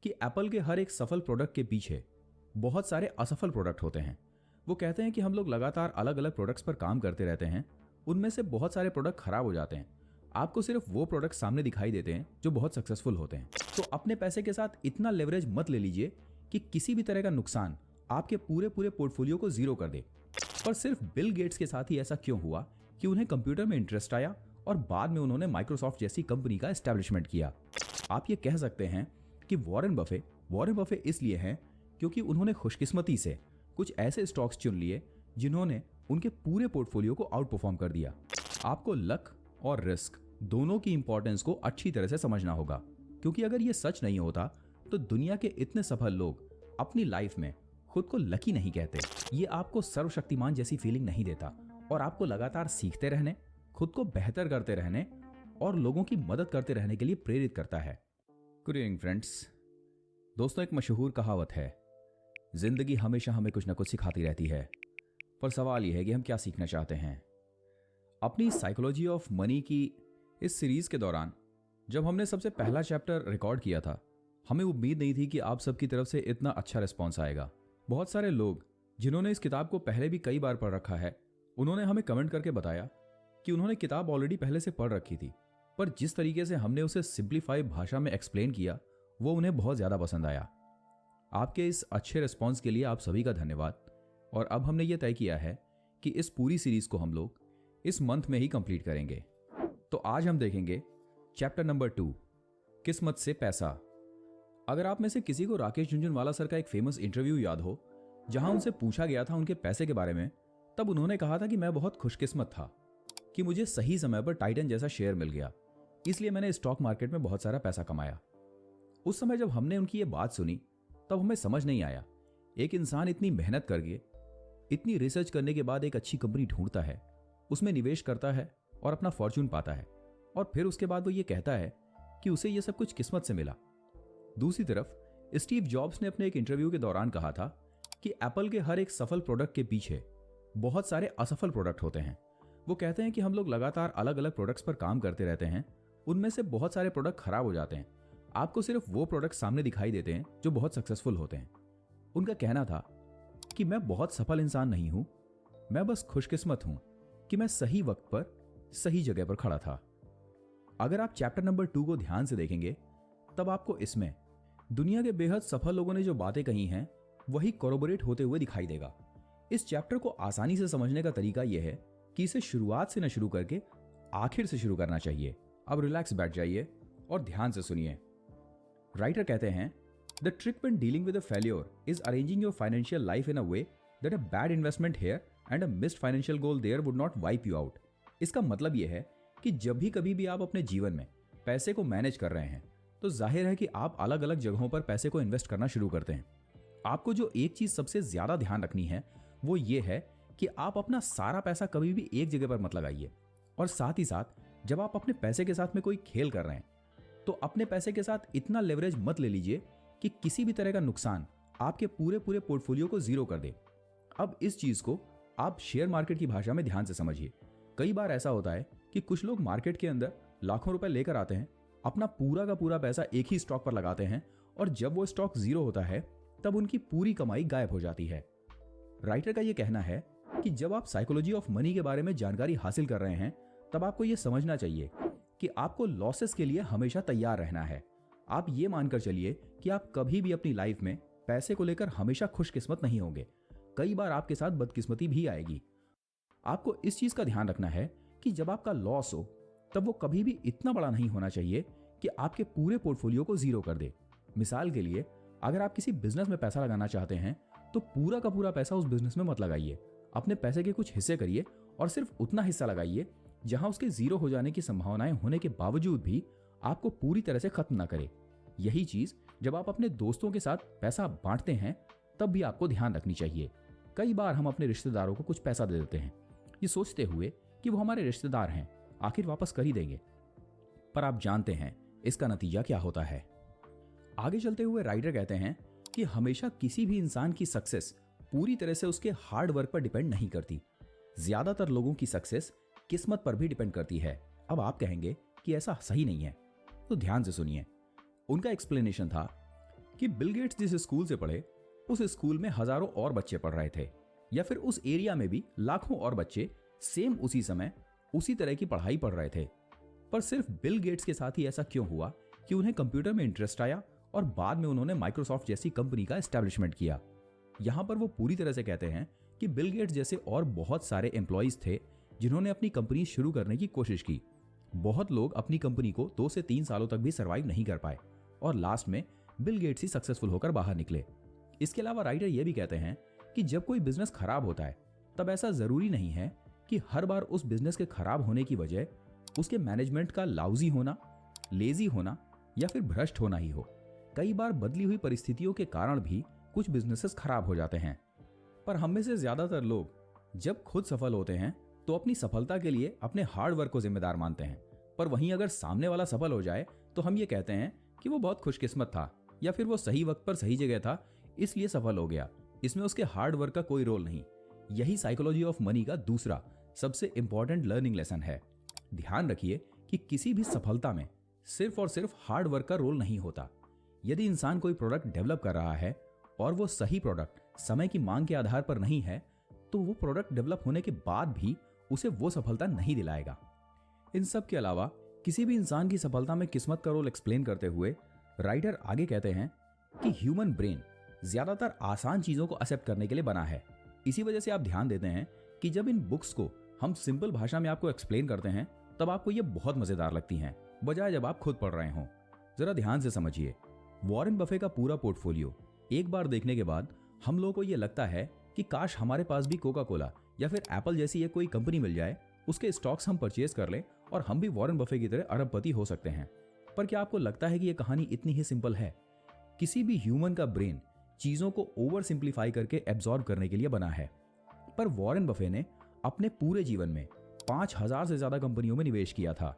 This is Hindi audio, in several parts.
कि एप्पल के हर एक सफल प्रोडक्ट के पीछे बहुत सारे असफल प्रोडक्ट होते हैं। वो कहते हैं कि हम लोग लगातार अलग अलग प्रोडक्ट्स पर काम करते रहते हैं, उनमें से बहुत सारे प्रोडक्ट खराब हो जाते हैं। आपको सिर्फ वो प्रोडक्ट सामने दिखाई देते हैं जो बहुत सक्सेसफुल होते हैं। तो अपने पैसे के साथ इतना लेवरेज मत ले लीजिए कि किसी भी तरह का नुकसान आपके पूरे पूरे पोर्टफोलियो को जीरो कर दे। पर सिर्फ बिल गेट्स के साथ ही ऐसा क्यों हुआ कि उन्हें कंप्यूटर में इंटरेस्ट आया और बाद में उन्होंने माइक्रोसॉफ्ट जैसी कंपनी का एस्टैब्लिशमेंट किया। आप ये कह सकते हैं कि वॉरेन बफे इसलिए हैं क्योंकि उन्होंने खुशकिस्मती से कुछ ऐसे स्टॉक्स चुन लिए जिन्होंने उनके पूरे पोर्टफोलियो को आउट परफॉर्म कर दिया। आपको लक और रिस्क दोनों की इंपॉर्टेंस को अच्छी तरह से समझना होगा, क्योंकि अगर ये सच नहीं होता तो दुनिया के इतने सफल लोग अपनी लाइफ में खुद को लकी नहीं कहते। ये आपको सर्वशक्तिमान जैसी फीलिंग नहीं देता और आपको लगातार सीखते रहने, खुद को बेहतर करते रहने और लोगों की मदद करते रहने के लिए प्रेरित करता है। Good evening friends. दोस्तों, एक मशहूर कहावत है, जिंदगी हमेशा हमें कुछ ना कुछ सिखाती रहती है, पर सवाल यह है कि हम क्या सीखना चाहते हैं। अपनी साइकोलॉजी ऑफ मनी की इस सीरीज के दौरान जब हमने सबसे पहला चैप्टर रिकॉर्ड किया था, हमें उम्मीद नहीं थी कि आप सबकी तरफ से इतना अच्छा रिस्पॉन्स आएगा। बहुत सारे लोग जिन्होंने इस किताब को पहले भी कई बार पढ़ रखा है, उन्होंने हमें कमेंट करके बताया कि उन्होंने किताब ऑलरेडी पहले से पढ़ रखी थी, पर जिस तरीके से हमने उसे सिंप्लीफाई भाषा में एक्सप्लेन किया वो उन्हें बहुत ज़्यादा पसंद आया। आपके इस अच्छे रिस्पॉन्स के लिए आप सभी का धन्यवाद। और अब हमने ये तय किया है कि इस पूरी सीरीज को हम लोग इस मंथ में ही कंप्लीट करेंगे। तो आज हम देखेंगे चैप्टर नंबर 2, किस्मत से पैसा। अगर आप में से किसी को राकेश झुनझुनवाला सर का एक फेमस इंटरव्यू याद हो जहां उनसे पूछा गया था उनके पैसे के बारे में, तब उन्होंने कहा था कि मैं बहुत खुशकिस्मत था कि मुझे सही समय पर टाइटन जैसा शेयर मिल गया, इसलिए मैंने स्टॉक मार्केट में बहुत सारा पैसा कमाया। उस समय जब हमने उनकी ये बात सुनी तब हमें समझ नहीं आया, एक इंसान इतनी मेहनत करके, इतनी रिसर्च करने के बाद एक अच्छी कंपनी ढूंढता है, उसमें निवेश करता है और अपना फॉर्चून पाता है, और फिर उसके बाद वो ये कहता है कि उसे ये सब कुछ किस्मत से मिला। दूसरी तरफ स्टीव जॉब्स ने अपने एक इंटरव्यू के दौरान कहा था कि एप्पल के हर एक सफल प्रोडक्ट के पीछे बहुत सारे असफल प्रोडक्ट होते हैं। वो कहते हैं कि हम लोग लगातार अलग अलग प्रोडक्ट्स पर काम करते रहते हैं, उनमें से बहुत सारे प्रोडक्ट खराब हो जाते हैं। आपको सिर्फ वो प्रोडक्ट सामने दिखाई देते हैं जो बहुत सक्सेसफुल होते हैं। उनका कहना था कि मैं बहुत सफल इंसान नहीं हूं, मैं बस खुशकिस्मत हूं कि मैं सही वक्त पर सही जगह पर खड़ा था। अगर आप चैप्टर नंबर 2 को ध्यान से देखेंगे तब आपको इसमें दुनिया के बेहद सफल लोगों ने जो बातें कही हैं वही कोरोबोरेट होते हुए दिखाई देगा। इस चैप्टर को आसानी से समझने का तरीका यह है कि इसे शुरुआत से न शुरू करके आखिर से शुरू करना चाहिए। अब रिलैक्स बैठ जाइए और ध्यान से सुनिए। राइटर कहते हैं, the trick when dealing with a failure is arranging your financial life in a way that a bad investment here and a missed financial goal there would not wipe you out. इसका मतलब यह है कि जब भी कभी भी आप अपने जीवन में पैसे को मैनेज कर रहे हैं तो जाहिर है कि आप अलग अलग जगहों पर पैसे को इन्वेस्ट करना शुरू करते हैं। आपको जो एक चीज सबसे ज्यादा ध्यान रखनी है वो ये है कि आप अपना सारा पैसा कभी भी एक जगह पर मत लगाइए, और साथ ही साथ जब आप अपने पैसे के साथ में कोई खेल कर रहे हैं तो अपने पैसे के साथ इतना लेवरेज मत ले लीजिए कि किसी भी तरह का नुकसान आपके पूरे पूरे पोर्टफोलियो को जीरो कर दे। अब इस चीज को आप शेयर मार्केट की भाषा में ध्यान से समझिए। कई बार ऐसा होता है कि कुछ लोग मार्केट के अंदर लाखों रुपए लेकर आते हैं, अपना पूरा का पूरा पैसा एक ही स्टॉक पर लगाते हैं, और जब वो स्टॉक जीरो होता है तब उनकी पूरी कमाई गायब हो जाती है। राइटर का यह कहना है कि जब आप साइकोलॉजी ऑफ मनी के बारे में जानकारी हासिल कर रहे हैं तब आपको यह समझना चाहिए कि आपको लॉसेस के लिए हमेशा तैयार रहना है। आप ये मानकर चलिए कि आप कभी भी अपनी लाइफ में पैसे को लेकर हमेशा खुशकिस्मत नहीं होंगे, कई बार आपके साथ बदकिस्मती भी आएगी। आपको इस चीज का ध्यान रखना है कि जब आपका लॉस हो तब वो कभी भी इतना बड़ा नहीं होना चाहिए कि आपके पूरे पोर्टफोलियो को जीरो कर दे। मिसाल के लिए, अगर आप किसी बिजनेस में पैसा लगाना चाहते हैं तो पूरा का पूरा पैसा उस बिजनेस में मत लगाइए। अपने पैसे के कुछ हिस्से करिए और सिर्फ उतना हिस्सा लगाइए जहां उसके जीरो हो जाने की संभावनाएं होने के बावजूद भी आपको पूरी तरह से खत्म ना करे। यही चीज जब आप अपने दोस्तों के साथ पैसा बांटते हैं तब भी आपको ध्यान रखनी चाहिए। कई बार हम अपने रिश्तेदारों को कुछ पैसा दे देते हैं, ये सोचते हुए कि वो हमारे रिश्तेदार हैं, आखिर वापस कर ही देंगे, पर आप जानते हैं इसका नतीजा क्या होता है। आगे चलते हुए राइटर कहते हैं कि हमेशा किसी भी इंसान की सक्सेस पूरी तरह से उसके हार्ड वर्क पर डिपेंड नहीं करती। ज्यादातर लोगों की सक्सेस किस्मत पर भी डिपेंड करती है। अब आप कहेंगे कि ऐसा सही नहीं है, तो ध्यान से सुनिए। उनका एक्सप्लेनेशन था कि बिल गेट्स जिस स्कूल से पढ़े उस स्कूल में हजारों और बच्चे पढ़ रहे थे, या फिर उस एरिया में भी लाखों और बच्चे सेम उसी समय उसी तरह की पढ़ाई पढ़ रहे थे। पर सिर्फ बिल गेट्स के साथ ही ऐसा क्यों हुआ कि उन्हें कंप्यूटर में इंटरेस्ट आया और बाद में उन्होंने माइक्रोसॉफ्ट जैसी कंपनी का एस्टेब्लिशमेंट किया। यहां पर वो पूरी तरह से कहते हैं कि बिल गेट्स जैसे और बहुत सारे एम्प्लॉइज थे जिन्होंने अपनी कंपनी शुरू करने की कोशिश की। बहुत लोग अपनी कंपनी को 2 से 3 सालों तक भी सर्वाइव नहीं कर पाए और लास्ट में बिल गेट्स ही सक्सेसफुल होकर बाहर निकले। इसके अलावा राइटर ये भी कहते हैं कि जब कोई बिजनेस खराब होता है तब ऐसा जरूरी नहीं है कि हर बार उस बिजनेस के खराब होने की वजह उसके मैनेजमेंट का लाउजी होना, लेजी होना या फिर भ्रष्ट होना ही हो। कई बार बदली हुई परिस्थितियों के कारण भी कुछ बिजनेसेस खराब हो जाते हैं। पर हम में से ज्यादातर लोग जब खुद सफल होते हैं तो अपनी सफलता के लिए अपने हार्ड वर्क को जिम्मेदार मानते हैं। पर वहीं अगर सामने वाला सफल हो जाए तो हम ये कहते हैं कि वो बहुत खुशकिस्मत था या फिर वो सही वक्त पर सही जगह था इसलिए सफल हो गया, इसमें उसके हार्ड वर्क का कोई रोल नहीं। यही साइकोलॉजी ऑफ मनी का दूसरा सबसे इंपॉर्टेंट लर्निंग लेसन है। ध्यान रखिए कि किसी भी सफलता में सिर्फ और सिर्फ हार्ड वर्क का रोल नहीं होता। यदि इंसान कोई प्रोडक्ट डेवलप कर रहा है और वो सही प्रोडक्ट समय की मांग के आधार पर नहीं है तो वो प्रोडक्ट डेवलप होने के बाद भी उसे वो सफलता नहीं दिलाएगा। इन सब के अलावा किसी भी इंसान की सफलता में किस्मत का रोल एक्सप्लेन करते हुए राइटर आगे कहते हैं कि ह्यूमन ब्रेन ज्यादातर आसान चीजों को एक्सेप्ट करने के लिए बना है। इसी वजह से आप ध्यान देते हैं कि जब इन बुक्स को हम सिंपल भाषा में आपको एक्सप्लेन करते हैं तब आपको ये बहुत मजेदार लगती हैं, बजाय जब आप खुद पढ़ रहे हों। जरा ध्यान से समझिए, वॉरेन बफे का पूरा पोर्टफोलियो एक बार देखने के बाद हम लोगों को ये लगता है कि काश हमारे पास भी कोका कोला या फिर एप्पल जैसी एक कोई कंपनी मिल जाए, उसके स्टॉक्स हम परचेज कर लें और हम भी वॉरेन बफे की तरह अरबपति हो सकते हैं। पर क्या आपको लगता है कि यह कहानी इतनी ही सिंपल है? किसी भी ह्यूमन का ब्रेन चीजों को ओवर सिंप्लीफाई करके एब्जॉर्ब करने के लिए बना है। पर वॉरेन बफे ने अपने पूरे जीवन में 5000 से ज्यादा कंपनियों में निवेश किया था।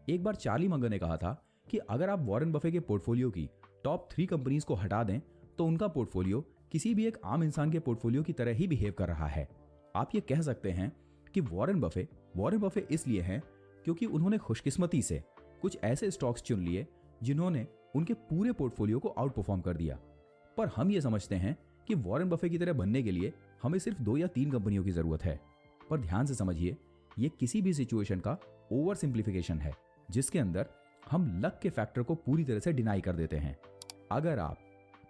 एक बार चार्ली मंगर ने कहा था कि अगर आप वॉरेन बफे के पोर्टफोलियो की टॉप 3 कंपनीज को हटा दें तो उनका पोर्टफोलियो किसी भी एक आम इंसान के पोर्टफोलियो की तरह ही बिहेव कर रहा है। आप ये कह सकते हैं कि वॉरेन बफे इसलिए हैं क्योंकि उन्होंने खुशकिस्मती से कुछ ऐसे स्टॉक्स चुन लिए जिन्होंने उनके पूरे पोर्टफोलियो को आउट परफॉर्म कर दिया। पर हम ये समझते हैं कि वॉरेन बफे की तरह बनने के लिए हमें सिर्फ 2 या 3 कंपनियों की जरूरत है। पर ध्यान से समझिए, ये किसी भी सिचुएशन का ओवर सिंप्लीफिकेशन है जिसके अंदर हम लक के फैक्टर को पूरी तरह से डिनाई कर देते हैं। अगर आप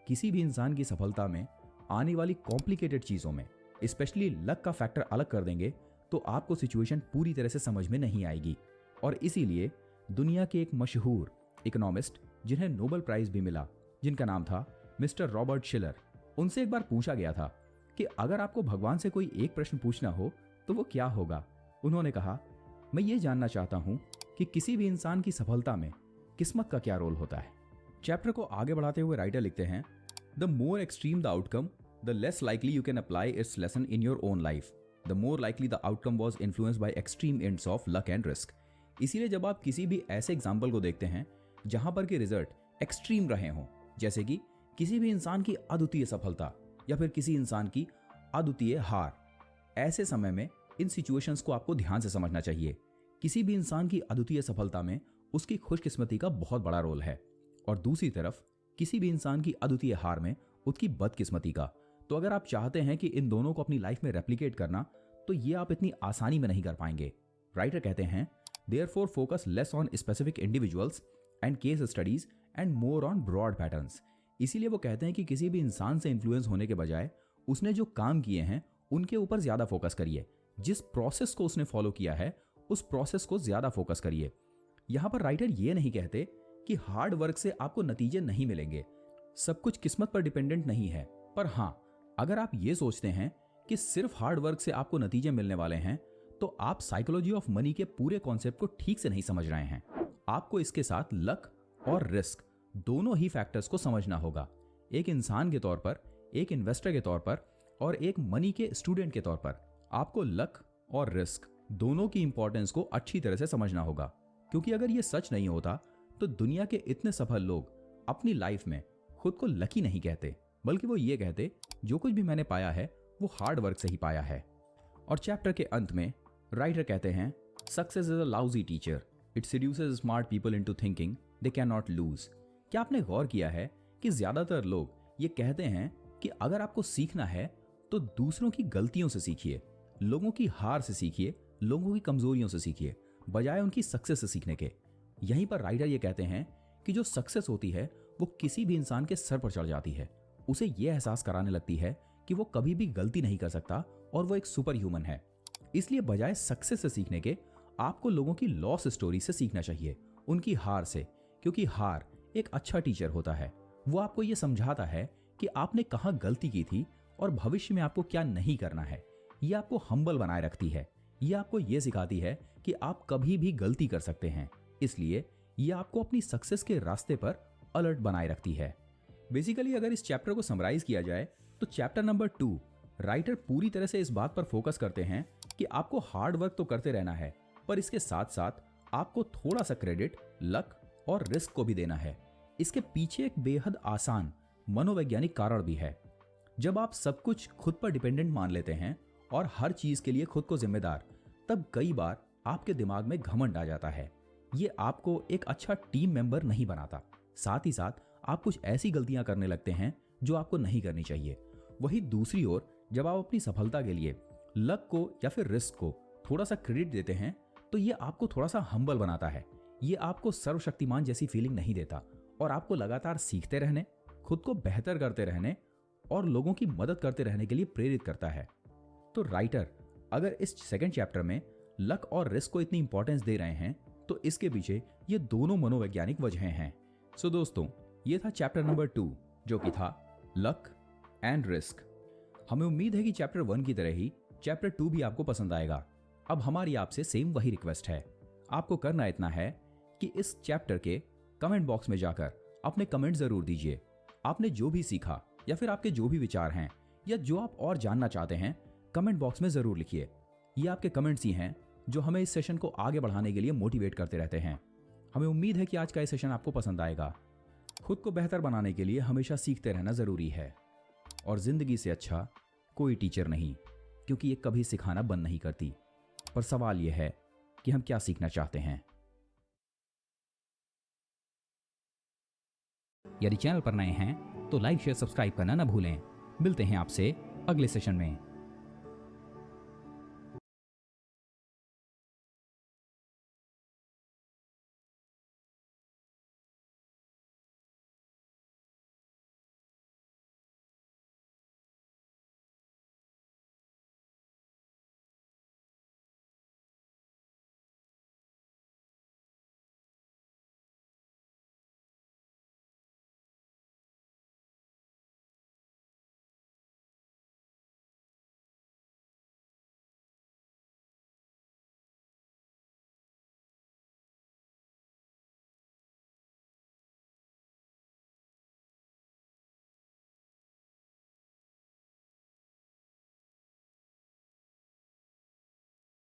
किसी भी इंसान की सफलता में आने वाली कॉम्प्लिकेटेड चीजों में स्पेशली लक का फैक्टर अलग कर देंगे तो आपको सिचुएशन पूरी तरह से समझ में नहीं आएगी। और इसीलिए दुनिया के एक मशहूर इकोनॉमिस्ट जिन्हें नोबेल प्राइज भी मिला, जिनका नाम था मिस्टर रॉबर्ट शिलर, उनसे एक बार पूछा गया था कि अगर आपको भगवान से कोई एक प्रश्न पूछना हो तो वो क्या होगा। उन्होंने कहा, मैं ये जानना चाहता हूं कि किसी भी इंसान की सफलता में किस्मत का क्या रोल होता है। चैप्टर को आगे बढ़ाते हुए राइटर लिखते हैं, the more extreme the outcome the less likely you can apply it's lesson in your own life, the more likely the outcome was influenced by extreme ends of luck and risk. इसीलिए जब आप किसी भी ऐसे एग्जाम्पल को देखते हैं जहां पर के रिजल्ट एक्सट्रीम रहे हों, जैसे कि किसी भी इंसान की अद्वितीय सफलता या फिर किसी इंसान की अद्वितीय हार, ऐसे समय में इन सिचुएशंस को आपको ध्यान से समझना चाहिए। किसी भी इंसान की अद्वितीय सफलता में उसकी खुशकिस्मती का बहुत बड़ा रोल है और दूसरी तरफ किसी भी इंसान की अद्वितीय हार में उसकी बदकिस्मती का। तो अगर आप चाहते हैं कि इन दोनों को अपनी लाइफ में रेप्लिकेट करना तो ये आप इतनी आसानी में नहीं कर पाएंगे। राइटर कहते हैं, therefore focus less on specific individuals and case studies and more on broad patterns. इसीलिए वो कहते हैं कि किसी भी इंसान से इन्फ्लुएंस होने के बजाय उसने जो काम किए हैं उनके ऊपर ज्यादा फोकस करिए। जिस प्रोसेस को उसने फॉलो किया है उस प्रोसेस को ज्यादा फोकस करिए। यहां पर राइटर ये नहीं कहते कि हार्ड वर्क से आपको नतीजे नहीं मिलेंगे, सब कुछ किस्मत पर डिपेंडेंट नहीं है। पर हां, अगर आप ये सोचते हैं कि सिर्फ हार्ड वर्क से आपको नतीजे मिलने वाले हैं तो आप साइकोलॉजी ऑफ मनी के पूरे कॉन्सेप्ट को ठीक से नहीं समझ रहे हैं। आपको इसके साथ लक और रिस्क दोनों ही फैक्टर्स को समझना होगा। एक इंसान के तौर पर, एक इन्वेस्टर के तौर पर और एक मनी के स्टूडेंट के तौर पर आपको लक और रिस्क दोनों की इंपॉर्टेंस को अच्छी तरह से समझना होगा। क्योंकि अगर ये सच नहीं होता तो दुनिया के इतने सफल लोग अपनी लाइफ में खुद को लकी नहीं कहते, बल्कि वो ये कहते जो कुछ भी मैंने पाया है वो हार्ड वर्क से ही पाया है। और चैप्टर के अंत में राइटर कहते हैं, success is a lousy teacher, it seduces smart people into thinking they can not lose. क्या आपने गौर किया है कि ज्यादातर लोग ये कहते हैं कि अगर आपको सीखना है तो दूसरों की गलतियों से सीखिए, लोगों की हार से सीखिए, लोगों की कमजोरियों से सीखिए, बजाय उनकी सक्सेस से सीखने के। यहीं पर राइटर ये कहते हैं कि जो सक्सेस होती है वो किसी भी इंसान के सर पर चढ़ जाती है, उसे यह एहसास कराने लगती है कि वो कभी भी गलती नहीं कर सकता और वो एक सुपर ह्यूमन है। इसलिए बजाय सक्सेस से सीखने के आपको लोगों की लॉस स्टोरी से सीखना चाहिए, उनकी हार से, क्योंकि हार एक अच्छा टीचर होता है। वो आपको ये समझाता है कि आपने कहाँ गलती की थी और भविष्य में आपको क्या नहीं करना है। ये आपको हम्बल बनाए रखती है। ये आपको ये सिखाती है कि आप कभी भी गलती कर सकते हैं। इसलिए ये आपको अपनी सक्सेस के रास्ते पर अलर्ट बनाए रखती है। बेसिकली अगर इस चैप्टर को समराइज किया जाए तो चैप्टर नंबर 2 राइटर पूरी तरह से इस बात पर फोकस करते हैं कि आपको हार्ड वर्क तो करते रहना है, पर इसके साथ साथ आपको थोड़ा सा क्रेडिट, लक और रिस्क को भी देना है। इसके पीछे एक बेहद आसान मनोवैज्ञानिक कारण भी है। जब आप सब कुछ खुद पर डिपेंडेंट मान लेते हैं और हर चीज के लिए खुद को जिम्मेदार, तब कई बार आपके दिमाग में घमंड आ जाता है। ये आपको एक अच्छा टीम मेंबर नहीं बनाता। साथ ही साथ आप कुछ ऐसी गलतियां करने लगते हैं जो आपको नहीं करनी चाहिए। वहीं दूसरी ओर जब आप अपनी सफलता के लिए लक को या फिर रिस्क को थोड़ा सा क्रेडिट देते हैं तो ये आपको थोड़ा सा हम्बल बनाता है। ये आपको सर्वशक्तिमान जैसी फीलिंग नहीं देता और आपको लगातार सीखते रहने, खुद को बेहतर करते रहने और लोगों की मदद करते रहने के लिए प्रेरित करता है। तो राइटर अगर इस सेकंड चैप्टर में लक और रिस्क को इतनी इंपॉर्टेंस दे रहे हैं तो इसके पीछे ये दोनों मनोवैज्ञानिक वजहें हैं। सो दोस्तों, ये था चैप्टर नंबर 2 जो कि था लक एंड रिस्क। हमें उम्मीद है कि चैप्टर 1 की तरह ही चैप्टर 2 भी आपको पसंद आएगा। अब हमारी आपसे सेम वही रिक्वेस्ट है, आपको करना इतना है कि इस चैप्टर के कमेंट बॉक्स में जाकर अपने कमेंट जरूर दीजिए। आपने जो भी सीखा या फिर आपके जो भी विचार हैं या जो आप और जानना चाहते हैं, कमेंट बॉक्स में जरूर लिखिए। ये आपके कमेंट्स ही हैं जो हमें इस सेशन को आगे बढ़ाने के लिए मोटिवेट करते रहते हैं। हमें उम्मीद है कि आज का ये सेशन आपको पसंद आएगा। खुद को बेहतर बनाने के लिए हमेशा सीखते रहना जरूरी है और जिंदगी से अच्छा कोई टीचर नहीं, क्योंकि ये कभी सिखाना बंद नहीं करती। पर सवाल यह है कि हम क्या सीखना चाहते हैं। यदि चैनल पर नए हैं तो लाइक, शेयर, सब्सक्राइब करना न भूलें। मिलते हैं आपसे अगले सेशन में।